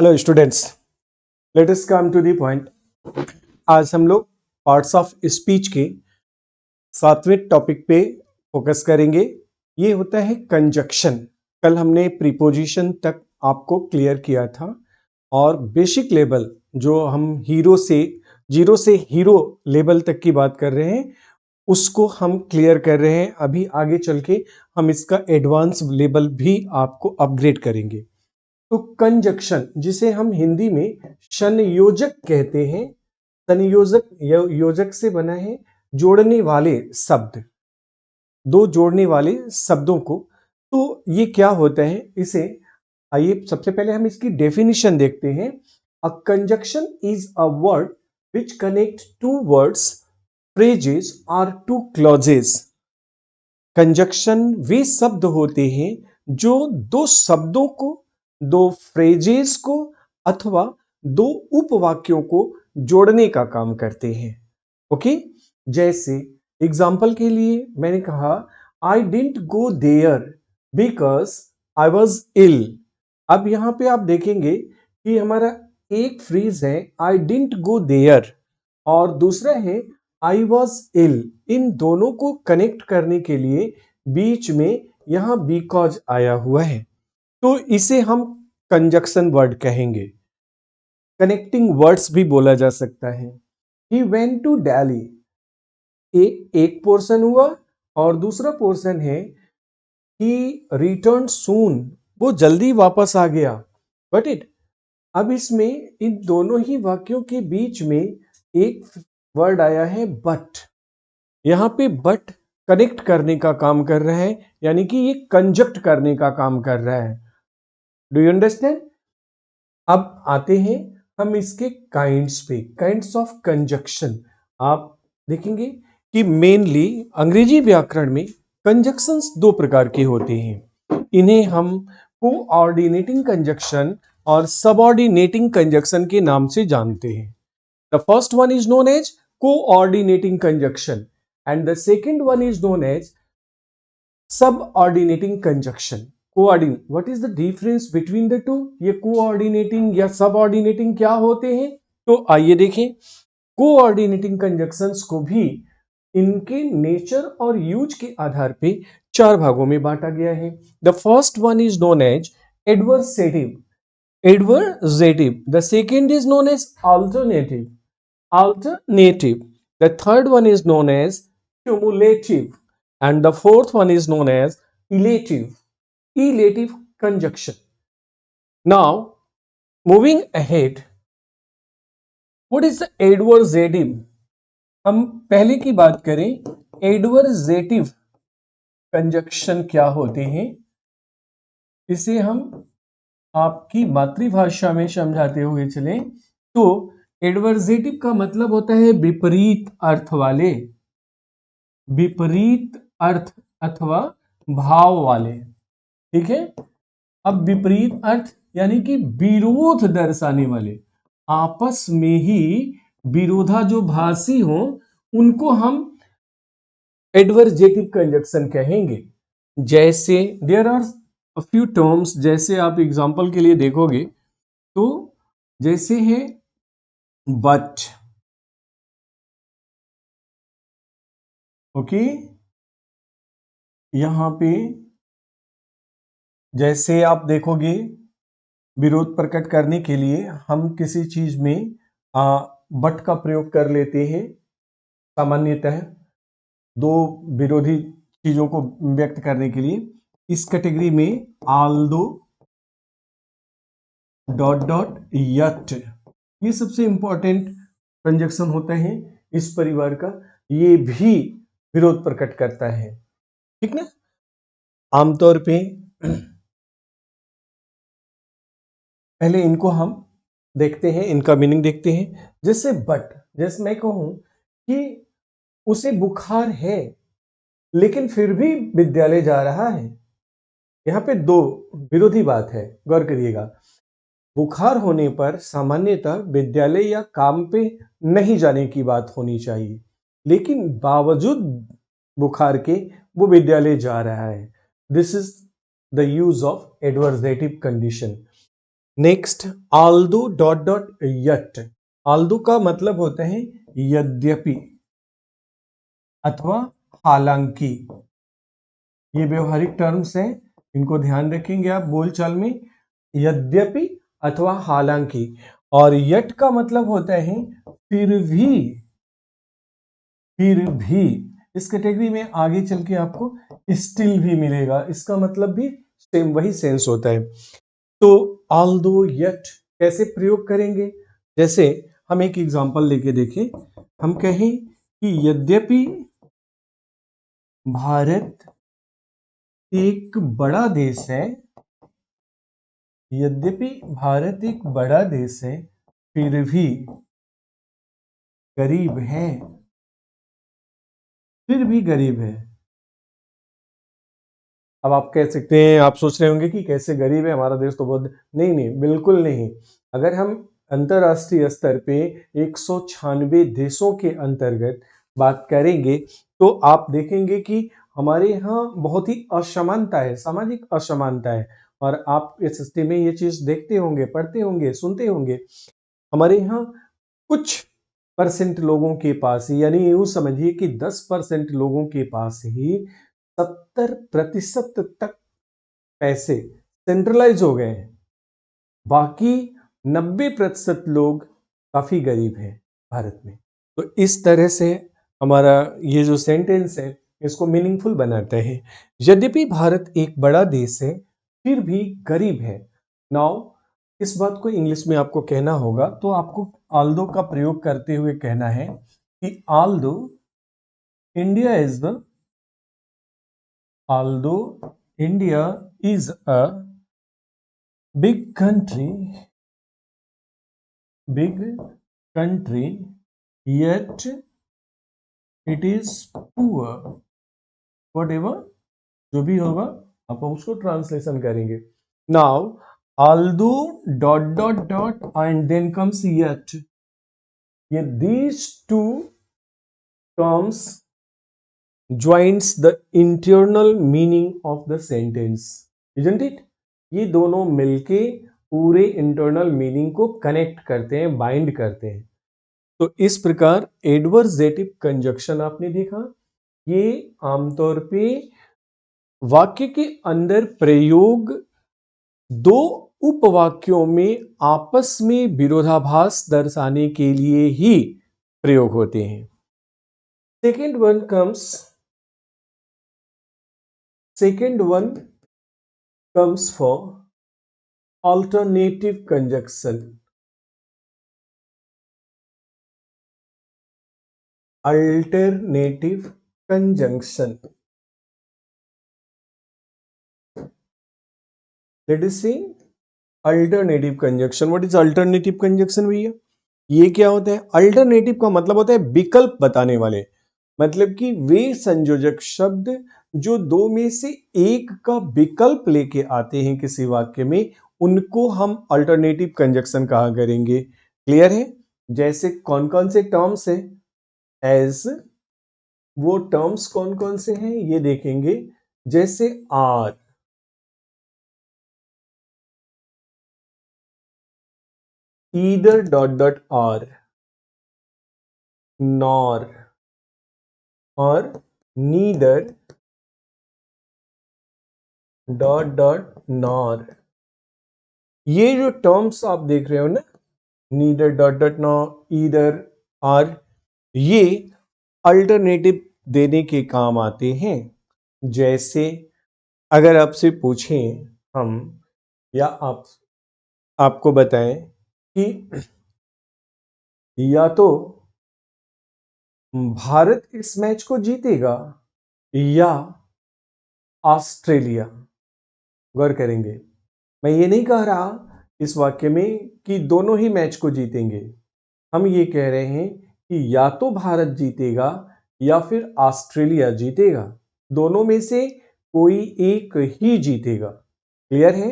Hello students, let us come to the point. आज हम लोग पार्ट्स ऑफ स्पीच के 7वें टॉपिक पे फोकस करेंगे। ये होता है कंजक्शन। कल हमने प्रीपोजिशन तक आपको क्लियर किया था और बेसिक लेवल जो हम जीरो से हीरो लेवल तक की बात कर रहे हैं उसको हम क्लियर कर रहे हैं। अभी आगे चल के हम इसका एडवांस लेवल भी आपको अपग्रेड करेंगे। तो कंजक्शन, जिसे हम हिंदी में संयोजक कहते हैं, संयोजक योजक से बना है जोड़ने वाले शब्द, दो जोड़ने वाले शब्दों को। तो ये क्या होता है, इसे आइए सबसे पहले हम इसकी डेफिनेशन देखते हैं। A conjunction is a word which connect two words, phrases और टू क्लॉजेस। कंजक्शन वे शब्द होते हैं जो दो शब्दों को, दो फ्रेजेस को अथवा दो उपवाक्यों को जोड़ने का काम करते हैं। ओके, जैसे एग्जाम्पल के लिए मैंने कहा I didn't go there because I was ill. अब यहां पे आप देखेंगे कि हमारा एक फ्रेज है आई डिडंट गो देयर और दूसरा है आई वॉज इल। इन दोनों को कनेक्ट करने के लिए बीच में यहां बिकॉज आया हुआ है, तो इसे हम कंजक्शन वर्ड कहेंगे। कनेक्टिंग वर्ड्स भी बोला जा सकता है। ही वेंट टू दिल्ली, एक पोर्शन हुआ और दूसरा पोर्शन है ही रिटर्न सून, वो जल्दी वापस आ गया। बट इट, अब इसमें इन दोनों ही वाक्यों के बीच में एक वर्ड आया है बट। यहां पे बट कनेक्ट करने का काम कर रहा है, यानी कि ये कंजक्ट करने का काम कर रहा है। Do you understand? अब आते हैं हम इसके काइंड्स पे, काइंड्स ऑफ कंजक्शन। आप देखेंगे कि मेनली अंग्रेजी व्याकरण में कंजक्शंस दो प्रकार के होते हैं। इन्हें हम कोऑर्डिनेटिंग कंजक्शन और सबऑर्डिनेटिंग कंजक्शन के नाम से जानते हैं। The first one is known as coordinating conjunction and the second one is known as subordinating conjunction. Coordinate, what is the difference between the two? ये coordinating या subordinating क्या होते हैं? तो आइए देखें। कोऑर्डिनेटिंग कंजक्शंस को भी इनके नेचर और यूज के आधार पे चार भागों में बांटा गया है। The first one is known as adversative, the second is known as alternative, the third one is known as cumulative, and the fourth one is known as elative conjunction. Now moving ahead, what is the adversative? हम पहले की बात करें, adversative conjunction क्या होते हैं, इसे हम आपकी मातृभाषा में समझाते हुए चलें तो एडवर्सेटिव का मतलब होता है विपरीत अर्थ वाले, विपरीत अर्थ अथवा भाव वाले। ठीक है, अब विपरीत अर्थ यानी कि विरोध दर्शाने वाले, आपस में ही विरोधाभासी हो, उनको हम एडवर्सेटिव कंजक्शन कहेंगे। जैसे there are a few terms, जैसे आप एग्जांपल के लिए देखोगे तो जैसे है बट, ओके, यहां पे जैसे आप देखोगे विरोध प्रकट करने के लिए हम किसी चीज में बट का प्रयोग कर लेते हैं। सामान्यतः दो विरोधी चीजों को व्यक्त करने के लिए इस कैटेगरी में आल्दो डॉट डॉट यट, ये सबसे इंपॉर्टेंट कंजक्शन होता है इस परिवार का, ये भी विरोध प्रकट करता है। ठीक ना, आमतौर पे पहले इनको हम देखते हैं, इनका मीनिंग देखते हैं। जैसे बट, जैसे मैं कहूं कि उसे बुखार है लेकिन फिर भी विद्यालय जा रहा है। यहां पे दो विरोधी बात है, गौर करिएगा। बुखार होने पर सामान्यतः विद्यालय या काम पे नहीं जाने की बात होनी चाहिए, लेकिन बावजूद बुखार के वो विद्यालय जा रहा है। This is the use of adversative condition. Next, Aldous dot dot yet. Aldous का मतलब होता है यद्यपि अथवा हालांकि। ये व्यवहारिक टर्म्स हैं, इनको ध्यान रखेंगे आप बोलचाल में। यद्यपि अथवा हालांकि। और यट का मतलब होता है फिर भी। फिर भी इस कैटेगरी में आगे चल के आपको स्टिल भी मिलेगा, इसका मतलब भी सेम वही सेंस होता है। तो ऑल्दो यट कैसे प्रयोग करेंगे? जैसे हम एक एग्जांपल लेके देखें, हम कहें कि यद्यपि भारत एक बड़ा देश है, यद्यपि भारत एक बड़ा देश है, फिर भी गरीब है। फिर भी गरीब है। अब आप कह सकते हैं, आप सोच रहे होंगे कि कैसे गरीब है हमारा देश तो बहुत। नहीं नहीं, बिल्कुल नहीं। अगर हम अंतरराष्ट्रीय स्तर पे 196 देशों के अंतर्गत बात करेंगे तो आप देखेंगे कि हमारे यहाँ बहुत ही असमानता है, सामाजिक असमानता है। और आप इस स्थिति में ये चीज देखते होंगे, पढ़ते होंगे, सुनते होंगे। हमारे यहाँ कुछ परसेंट लोगों के पास ही, यानी यूं समझिए कि 10% लोगों के पास ही 70% तक पैसे सेंट्रलाइज हो गए हैं। बाकी 90% लोग काफी गरीब हैं भारत में। तो इस तरह से हमारा ये जो सेंटेंस है इसको मीनिंगफुल बनाता है। यद्यपि भारत एक बड़ा देश है, फिर भी गरीब है। नाउ इस बात को इंग्लिश में आपको कहना होगा, तो आपको आल्दो का प्रयोग करते हुए कहना है कि Aldous India is the although India is a big country, yet it is poor. Whatever जो भी होगा आप उसको ट्रांसलेशन करेंगे। Now although dot dot dot and then comes yet, ये these two terms joins the internal meaning of the sentence, isn't it? ये दोनों मिलके पूरे इंटरनल मीनिंग को कनेक्ट करते हैं, बाइंड करते हैं। तो इस प्रकार एडवर्जेटिव कंजक्शन आपने देखा, ये आमतौर पे वाक्य के अंदर प्रयोग दो उपवाक्यों में आपस में विरोधाभास दर्शाने के लिए ही प्रयोग होते हैं। Second one comes for alternative conjunction. Alternative conjunction. Let us see alternative conjunction. What is alternative conjunction भैया? ये क्या होता है? अल्टरनेटिव का मतलब होता है विकल्प बताने वाले, मतलब कि वे संयोजक शब्द जो दो में से एक का विकल्प लेके आते हैं किसी वाक्य में, उनको हम अल्टरनेटिव कंजक्शन कहा करेंगे। क्लियर है? जैसे कौन कौन से टर्म्स है एज, वो टर्म्स कौन कौन से हैं ये देखेंगे। जैसे or, either dot dot or, nor और नीदर डॉट डॉट नॉर। ये जो टर्म्स आप देख रहे हो ना, neither dot dot nor, either, or, ये अल्टरनेटिव देने के काम आते हैं। जैसे अगर आपसे पूछें हम, या आपको बताएं कि या तो भारत इस मैच को जीतेगा या ऑस्ट्रेलिया, गौर करेंगे, मैं ये नहीं कह रहा इस वाक्य में कि दोनों ही मैच को जीतेंगे। हम ये कह रहे हैं कि या तो भारत जीतेगा या फिर ऑस्ट्रेलिया जीतेगा, दोनों में से कोई एक ही जीतेगा। क्लियर है?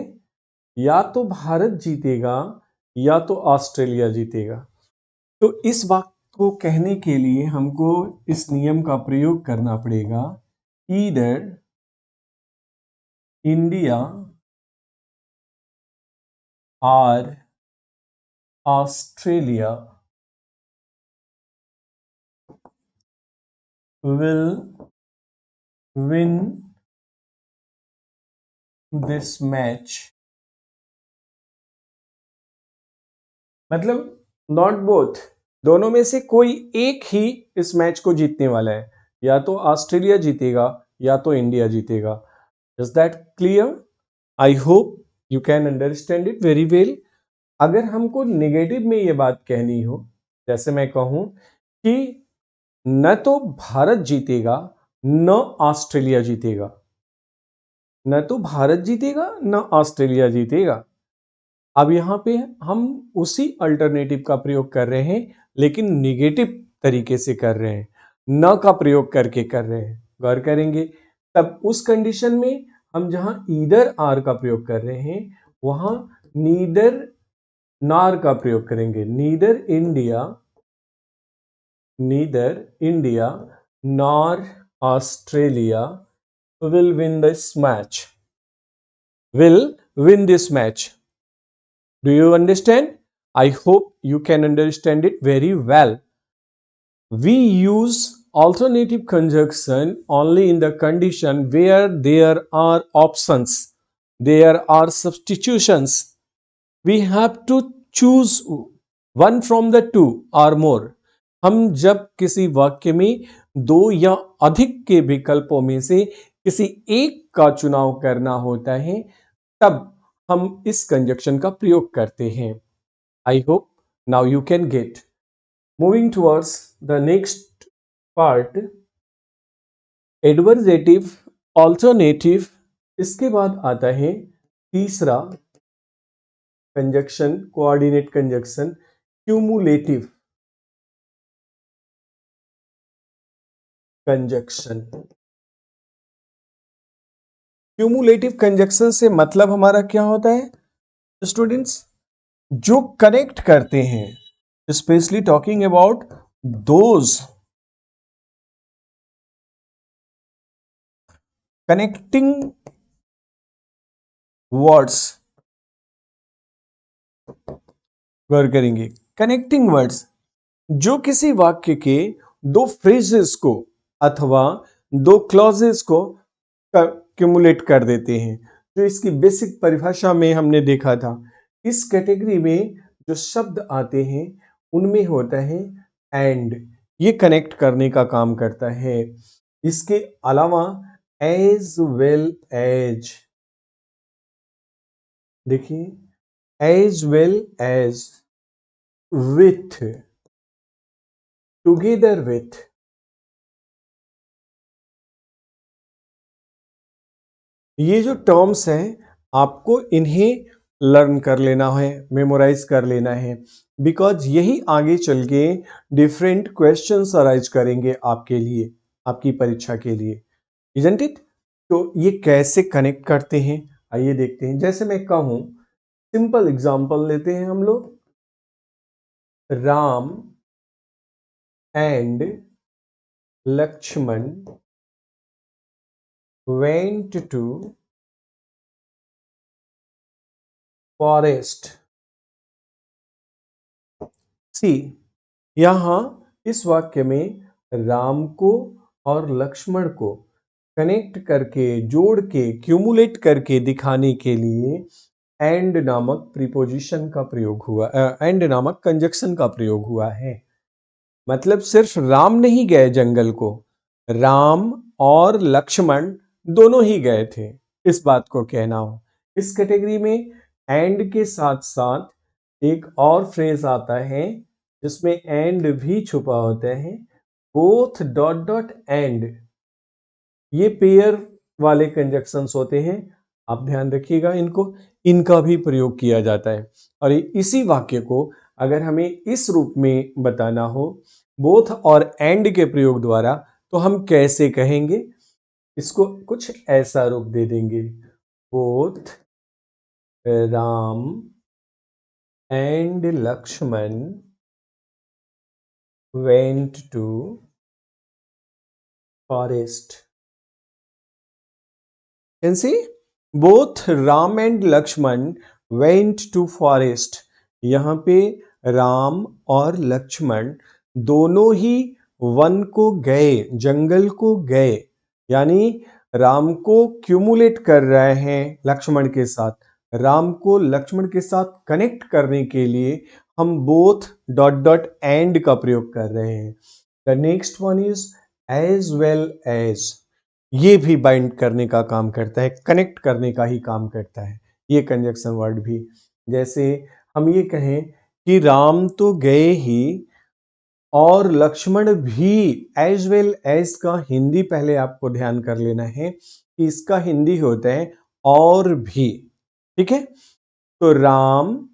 या तो भारत जीतेगा या तो ऑस्ट्रेलिया जीतेगा। तो इस बात को कहने के लिए हमको इस नियम का प्रयोग करना पड़ेगा। Either India or Australia will win this match. मतलब नॉट बोथ, दोनों में से कोई एक ही इस मैच को जीतने वाला है, या तो ऑस्ट्रेलिया जीतेगा या तो इंडिया जीतेगा. Is that clear? I hope you can understand it very well. अगर हमको नेगेटिव में ये बात कहनी हो, जैसे मैं कहूं कि न तो भारत जीतेगा न ऑस्ट्रेलिया जीतेगा, न तो भारत जीतेगा न ऑस्ट्रेलिया जीतेगा. अब यहां पे हम उसी अल्टरनेटिव का प्रयोग कर रहे हैं, लेकिन निगेटिव तरीके से कर रहे हैं, न का प्रयोग करके कर रहे हैं. गौर करेंगे तब उस कंडीशन में हम जहां ईदर आर का प्रयोग कर रहे हैं वहां नीदर नार का प्रयोग करेंगे. Neither India nor Australia will win this match. Do you understand? I hope you can understand it very well. We use alternative conjunction only in the condition where there are options, there are substitutions. We have to choose one from the two or more. हम जब किसी वाक्य में दो या अधिक के विकल्पों में से किसी एक का चुनाव करना होता है तब हम इस कंजक्शन का प्रयोग करते हैं. I hope now you can get. Moving towards the next part, adversative, alternative. इसके बाद आता है तीसरा conjunction, coordinate conjunction, cumulative conjunction. Cumulative conjunction से मतलब हमारा क्या होता है स्टूडेंट्स? जो कनेक्ट करते हैं, specially talking about those connecting words. गौर करेंगे, कनेक्टिंग वर्ड्स जो किसी वाक्य के दो फ्रेजेस को अथवा दो क्लॉजेस को क्यूमुलेट कर देते हैं. जो इसकी बेसिक परिभाषा में हमने देखा था, इस कैटेगरी में जो शब्द आते हैं उनमें होता है एंड, ये कनेक्ट करने का काम करता है. इसके अलावा एज वेल एज, देखिए, as well as, with, together with, ये जो टर्म्स हैं आपको इन्हें लर्न कर लेना है, मेमोराइज कर लेना है, बिकॉज यही आगे चल के डिफरेंट क्वेश्चंस अराइज करेंगे आपके लिए, आपकी परीक्षा के लिए. Isn't it? तो ये कैसे कनेक्ट करते हैं आइए देखते हैं. जैसे मैं कहूं, सिंपल एग्जांपल लेते हैं हम लोग. Ram and Lakshman went to forest. See, यहां इस वाक्य में राम को और लक्ष्मण को कनेक्ट करके, जोड़ के, क्यूमुलेट करके दिखाने के लिए एंड नामक प्रीपोजिशन का प्रयोग हुआ, एंड नामक कंजक्शन का प्रयोग हुआ है. मतलब सिर्फ राम नहीं गए जंगल को, राम और लक्ष्मण दोनों ही गए थे, इस बात को कहना हो. इस कैटेगरी में एंड के साथ साथ एक और फ्रेज आता है जिसमें एंड भी छुपा होता है, बोथ डॉट डॉट एंड. ये पेयर वाले कंजक्शंस होते हैं, आप ध्यान रखिएगा इनको, इनका भी प्रयोग किया जाता है. और इसी वाक्य को अगर हमें इस रूप में बताना हो, बोथ और एंड के प्रयोग द्वारा, तो हम कैसे कहेंगे? इसको कुछ ऐसा रूप दे देंगे, both Ram and Lakshman went to forest. Can see, both Ram and Lakshman went to forest. यहाँ पे राम और लक्ष्मण दोनों ही वन को गए, जंगल को गए, यानी राम को क्यूमुलेट कर रहे हैं लक्ष्मण के साथ। राम को लक्ष्मण के साथ कनेक्ट करने के लिए हम बोथ डॉट डॉट एंड का प्रयोग कर रहे हैं। The next one is as well as. ये भी बाइंड करने का काम करता है, कनेक्ट करने का ही काम करता है ये कंजक्शन वर्ड भी। जैसे हम ये कहें कि राम तो गए ही और लक्ष्मण भी, एज वेल एज का हिंदी पहले आपको ध्यान कर लेना है कि इसका हिंदी होता है और भी। ठीक है, तो राम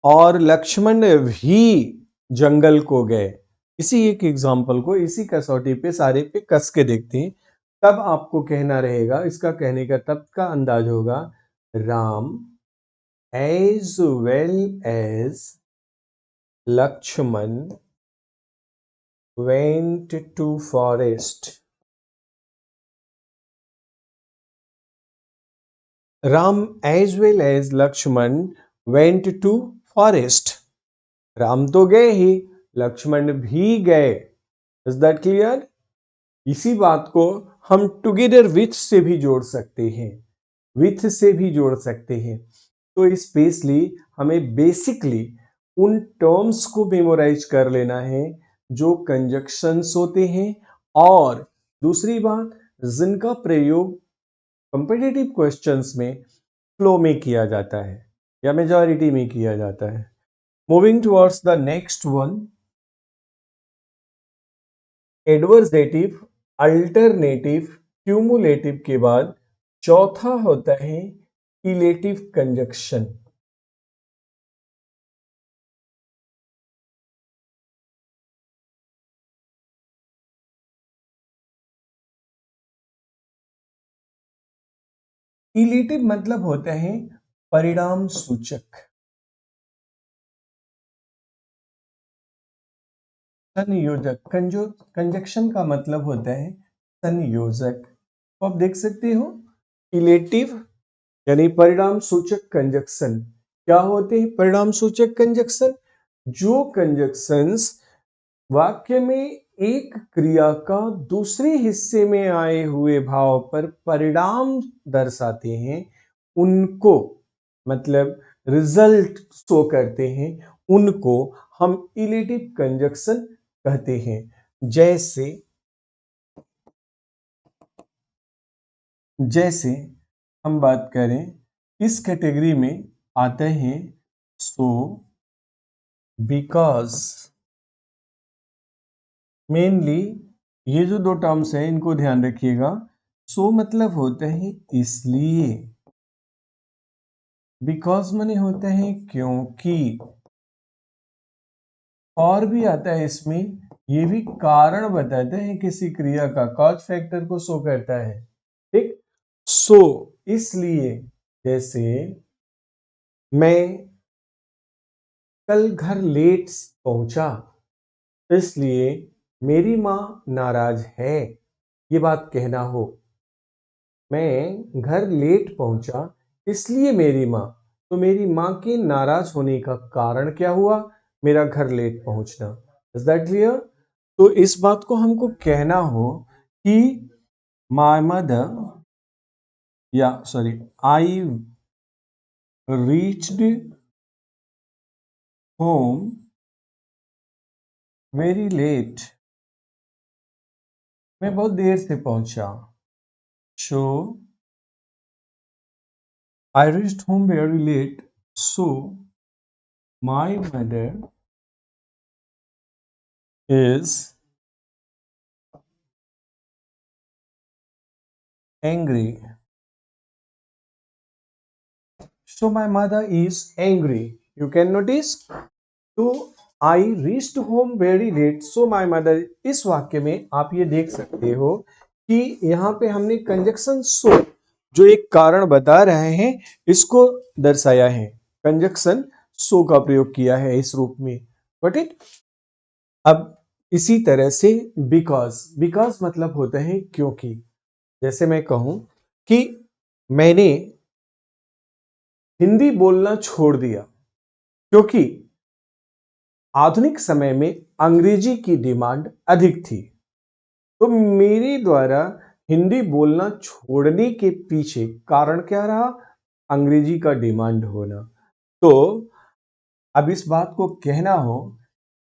और लक्ष्मण भी जंगल को गए। इसी एक एग्जाम्पल को इसी कसौटी पे सारे पे कस के देखते हैं, तब आपको कहना रहेगा, इसका कहने का तब का अंदाज होगा, Ram as well as Lakshman went to forest. Ram as well as Lakshman went to forest. Ram तो गए ही, लक्ष्मण भी गए। Is that clear? इसी बात को हम टुगेदर विथ से भी जोड़ सकते हैं, विथ से भी जोड़ सकते हैं। तो स्पेशली हमें बेसिकली उन टर्म्स को मेमोराइज कर लेना है जो कंजक्शंस होते हैं, और दूसरी बात जिनका प्रयोग कॉम्पिटिटिव क्वेश्चंस में फ्लो में किया जाता है या मेजॉरिटी में किया जाता है। Moving towards the next one, adversative, alternative, cumulative के बाद चौथा होता है इलेटिव कंजक्शन। इलेटिव मतलब होता है परिणाम सूचक। संयोजक, कंजक्शन का मतलब होता है संयोजक। तो आप देख सकते हो इलेटिव यानी परिणाम सूचक कंजक्शन। क्या होते हैं परिणाम सूचक कंजक्शन? जो कंजक्शंस वाक्य में एक क्रिया का दूसरे हिस्से में आए हुए भाव पर परिणाम दर्शाते हैं, उनको मतलब रिजल्ट शो करते हैं, उनको हम इलेटिव कंजक्शन कहते हैं। जैसे हम बात करें इस कैटेगरी में आते हैं सो, बिकॉज। मेनली ये जो दो टर्म्स हैं इनको ध्यान रखिएगा। सो मतलब होता है इसलिए, बिकॉज माने होता है क्योंकि, और भी आता है इसमें, ये भी कारण बताता है किसी क्रिया का, कॉज फैक्टर को शो करता है। ठीक, सो इसलिए, जैसे मैं कल घर लेट पहुंचा इसलिए मेरी मां नाराज है, ये बात कहना हो। मैं घर लेट पहुंचा इसलिए मेरी मां, तो मेरी मां के नाराज होने का कारण क्या हुआ? मेरा घर लेट पहुंचना। Is that clear? तो इस बात को हमको कहना हो कि माय मदर, या sorry, I reached home very late, मैं बहुत देर से पहुंचा। So I reached home very late, so my mother is angry. So my mother is angry. You can notice. तो I reached home very late. So my mother, इस वाक्य में आप ये देख सकते हो कि यहाँ पे हमने कंजक्शन so, जो एक कारण बता रहे हैं, इसको दर्शाया है। कंजक्शन so का प्रयोग किया है इस रूप में। Got it? अब इसी तरह से बिकॉज मतलब होता है क्योंकि। जैसे मैं कहूं कि मैंने हिंदी बोलना छोड़ दिया क्योंकि आधुनिक समय में अंग्रेजी की डिमांड अधिक थी। तो मेरे द्वारा हिंदी बोलना छोड़ने के पीछे कारण क्या रहा? अंग्रेजी का डिमांड होना। तो अब इस बात को कहना हो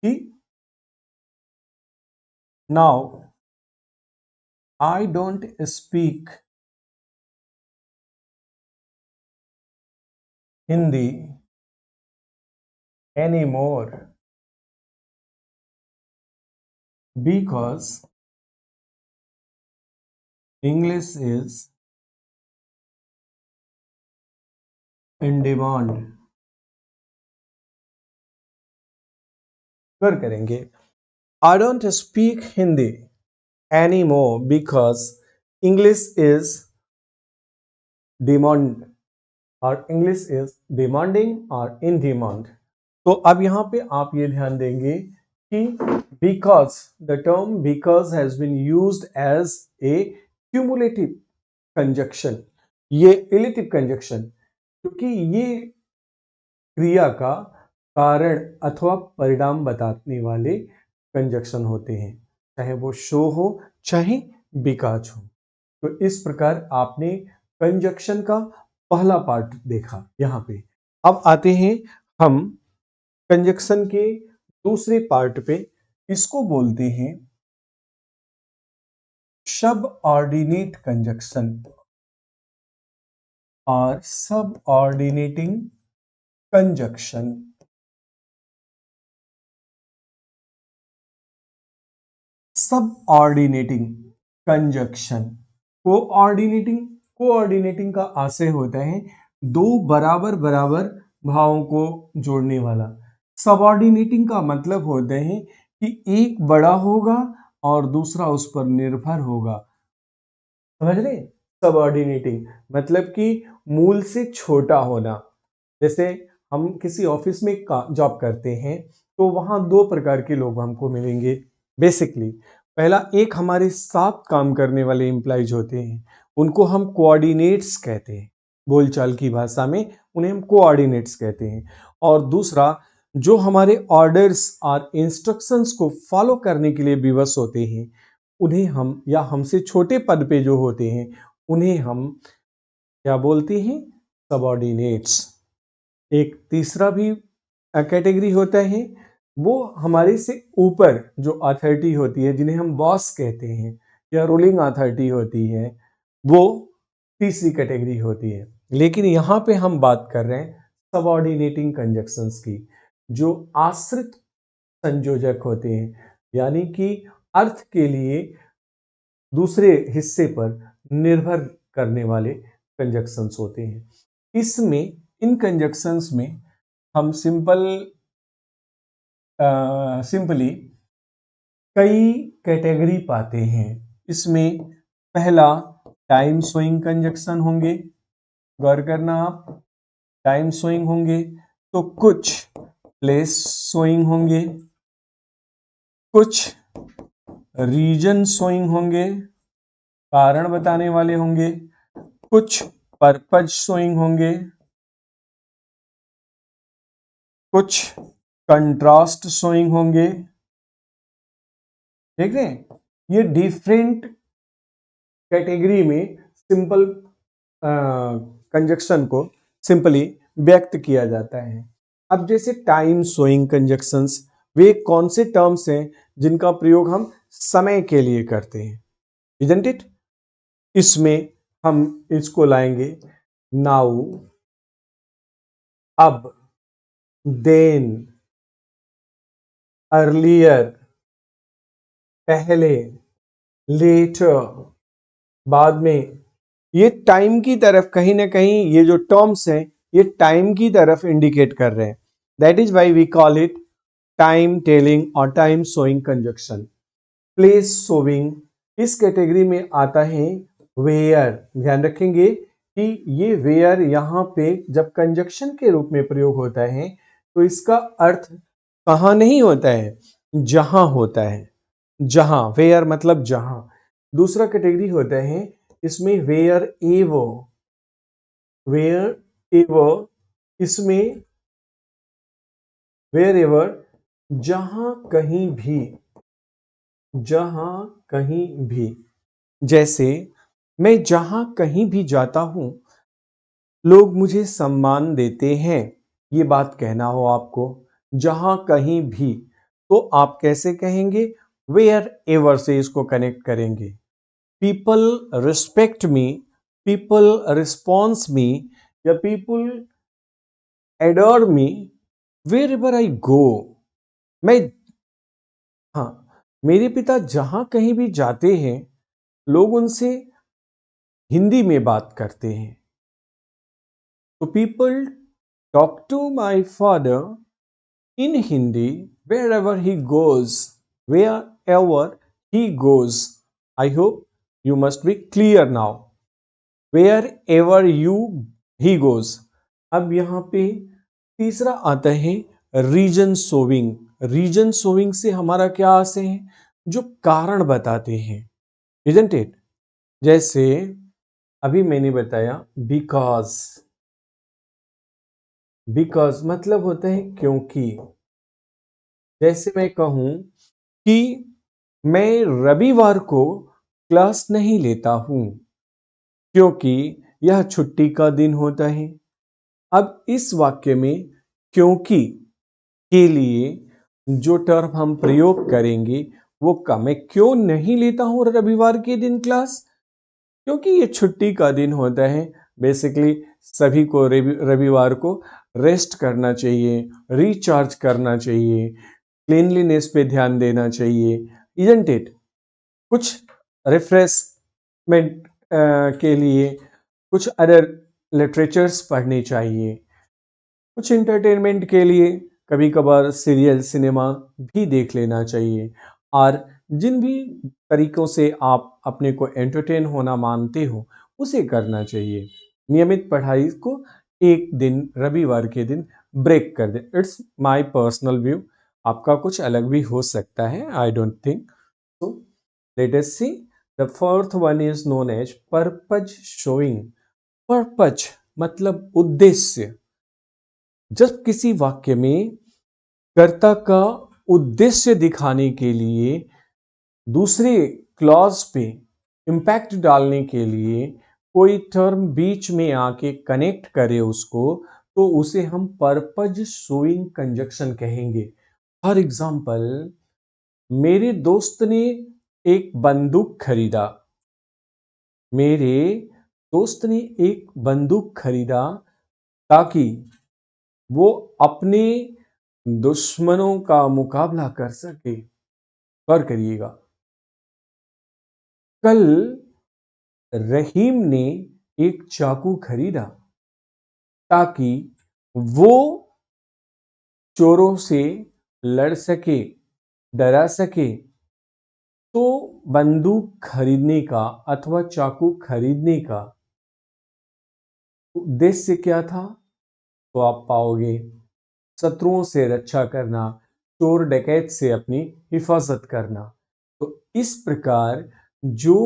कि now I don't speak Hindi anymore because English is in demand। कर करेंगे I don't speak Hindi anymore because English is demand और English is demanding और in demand। तो अब यहाँ पे आप ये ध्यान देंगे कि because the term because has been used as a cumulative conjunction, ये relative conjunction, क्योंकि ये क्रिया का कारण अथवा परिणाम बताने वाले कंजक्शन होते हैं, चाहे वो शो हो चाहे बिकॉज हो। तो इस प्रकार आपने कंजक्शन का पहला पार्ट देखा। यहाँ पे अब आते हैं हम कंजक्शन के दूसरे पार्ट पे। इसको बोलते हैं सबऑर्डिनेट कंजक्शन और subordinating conjunction. Subordinating conjunction, coordinating का आशय होता है दो बराबर बराबर भावों को जोड़ने वाला। सबऑर्डिनेटिंग का मतलब होता है कि एक बड़ा होगा और दूसरा उस पर निर्भर होगा। समझ रहे? सबऑर्डिनेटिंग मतलब कि मूल से छोटा होना। जैसे हम किसी ऑफिस में जॉब करते हैं तो वहां दो प्रकार के लोग हमको मिलेंगे बेसिकली। पहला, एक हमारे साथ काम करने वाले एम्प्लॉइज होते हैं, उनको हम कोऑर्डिनेट्स कहते हैं, बोलचाल की भाषा में उन्हें हम कोऑर्डिनेट्स कहते हैं। और दूसरा, जो हमारे ऑर्डर्स और इंस्ट्रक्शंस को फॉलो करने के लिए विवश होते हैं, उन्हें हम, या हमसे छोटे पद पे जो होते हैं, उन्हें हम क्या बोलते हैं? सबऑर्डिनेट्स। एक तीसरा भी कैटेगरी होता है, वो हमारे से ऊपर जो अथॉरिटी होती है, जिन्हें हम बॉस कहते हैं या रूलिंग अथॉरिटी होती है, वो तीसरी कैटेगरी होती है। लेकिन यहाँ पे हम बात कर रहे हैं सबऑर्डिनेटिंग कंजक्शंस की, जो आश्रित संयोजक होते हैं, यानी कि अर्थ के लिए दूसरे हिस्से पर निर्भर करने वाले कंजक्शंस होते हैं। इसमें, इन कंजक्शंस में हम सिंपली कई कैटेगरी पाते हैं। इसमें पहला टाइम शोइंग कंजक्शन होंगे, गौर करना आप, टाइम शोइंग होंगे। तो कुछ प्लेस शोइंग होंगे, कुछ रीजन शोइंग होंगे, कारण बताने वाले होंगे, कुछ पर्पज शोइंग होंगे, कुछ कंट्रास्ट शोइंग होंगे। देख रहे हैं, ये डिफरेंट कैटेगरी में सिंपल कंजक्शन को सिंपली व्यक्त किया जाता है। अब जैसे टाइम शोइंग कंजक्शंस, वे कौन से टर्म्स हैं जिनका प्रयोग हम समय के लिए करते हैं? Isn't it? इसमें हम इसको लाएंगे नाउ, अब, देन, अर्लियर, पहले, लेटर, बाद में। ये टाइम की तरफ कहीं ना कहीं, ये जो टर्म्स हैं ये टाइम की तरफ इंडिकेट कर रहे हैं। That is why we call it time telling और time showing conjunction. Place showing इस कैटेगरी में आता है वेयर। ध्यान रखेंगे कि ये वेयर यहाँ पे जब कंजक्शन के रूप में प्रयोग होता है तो इसका अर्थ कहाँ नहीं होता है, जहां होता है। जहां, वेयर मतलब जहां। दूसरा कैटेगरी होता है इसमें वेयर एवर। वेयर एवर इसमें वेयर एवर, जहां कहीं भी, जहां कहीं भी, जैसे मैं जहां कहीं भी जाता हूं लोग मुझे सम्मान देते हैं, ये बात कहना हो आपको, जहां कहीं भी, तो आप कैसे कहेंगे? वेयर एवर से इसको कनेक्ट करेंगे। People respect me, people response me, या people adore me wherever I go. मैं, हाँ, मेरे पिता जहां कहीं भी जाते हैं लोग उनसे हिंदी में बात करते हैं। तो people talk to my father in Hindi wherever he goes, wherever he goes. I hope you must be clear now. Wherever he goes. अब यहाँ पे तीसरा आता है रीजन सोविंग। रीजन सोविंग से हमारा क्या आशय है? जो कारण बताते हैं, isn't it? जैसे अभी मैंने बताया बिकॉज, बिकॉज मतलब होता है क्योंकि। जैसे मैं कहूं कि मैं रविवार को क्लास नहीं लेता हूं क्योंकि यह छुट्टी का दिन होता है। अब इस वाक्य में क्योंकि के लिए जो टर्म हम प्रयोग करेंगे वो का, मैं क्यों नहीं लेता हूं रविवार के दिन क्लास? क्योंकि ये छुट्टी का दिन होता है। बेसिकली सभी को रविवार को रेस्ट करना चाहिए, रिचार्ज करना चाहिए, क्लीनलीनेस पे ध्यान देना चाहिए, इजंट इट? कुछ रिफ्रेशमेंट के लिए कुछ अदर लिटरेचर्स पढ़ने चाहिए, कुछ इंटरटेनमेंट के लिए कभी कभार सीरियल सिनेमा भी देख लेना चाहिए। और जिन भी तरीकों से आप अपने को एंटरटेन होना मानते हो उसे करना चाहिए। नियमित पढ़ाई को एक दिन रविवार के दिन ब्रेक कर दे। इट्स माय पर्सनल व्यू, आपका कुछ अलग भी हो सकता है, I don't think so. Let us see the fourth one is known as purpose showing. Purpose मतलब उद्देश्य। जब किसी वाक्य में कर्ता का उद्देश्य दिखाने के लिए दूसरे क्लॉज पे इंपैक्ट डालने के लिए कोई टर्म बीच में आके कनेक्ट करे उसको, तो उसे हम पर्पज शोइंग कंजक्शन कहेंगे। फॉर एग्जाम्पल, मेरे दोस्त ने एक बंदूक खरीदा। मेरे दोस्त ने एक बंदूक खरीदा ताकि वो अपने दुश्मनों का मुकाबला कर सके। गौर करिएगा, कल रहीम ने एक चाकू खरीदा ताकि वो चोरों से लड़ सके, डरा सके। तो बंदूक खरीदने का अथवा चाकू खरीदने का उद्देश्य क्या था? तो आप पाओगे शत्रुओं से रक्षा करना, चोर डकैत से अपनी हिफाजत करना। तो इस प्रकार जो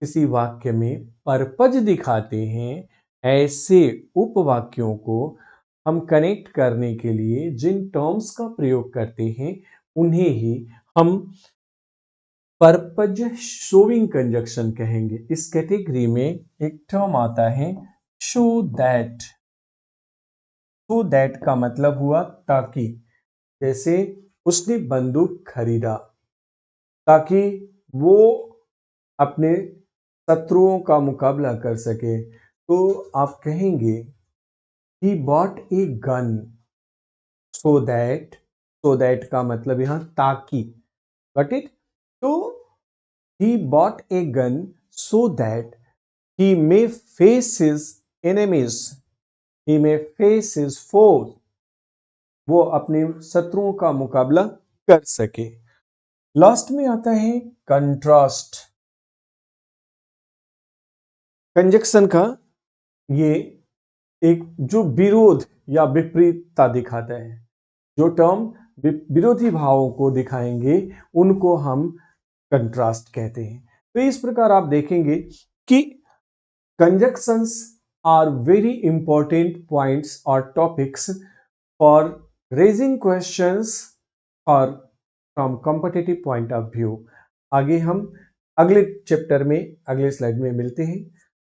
किसी वाक्य में पर्पज दिखाते हैं, ऐसे उपवाक्यों को हम कनेक्ट करने के लिए जिन टर्म्स का प्रयोग करते हैं उन्हें ही हम पर्पज शोइंग कंजक्शन कहेंगे। इस कैटेगरी में एक टर्म आता है शो दैट। शो दैट का मतलब हुआ ताकि। जैसे उसने बंदूक खरीदा ताकि वो अपने शत्रुओं का मुकाबला कर सके, तो आप कहेंगे he bought a gun so that का मतलब यहां ताकि। Got it? तो he bought a gun so that he may face his enemies, he may face his foes, वो अपने शत्रुओं का मुकाबला कर सके। लास्ट में आता है कंट्रास्ट। कंजक्शन का ये एक जो विरोध या विपरीतता दिखाता है, जो टर्म विरोधी भावों को दिखाएंगे उनको हम कंट्रास्ट कहते हैं। तो इस प्रकार आप देखेंगे कि conjunctions are very important points or topics for raising questions or from competitive point of view. आगे हम अगले चैप्टर में अगले स्लाइड में मिलते हैं.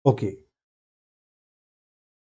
ओके.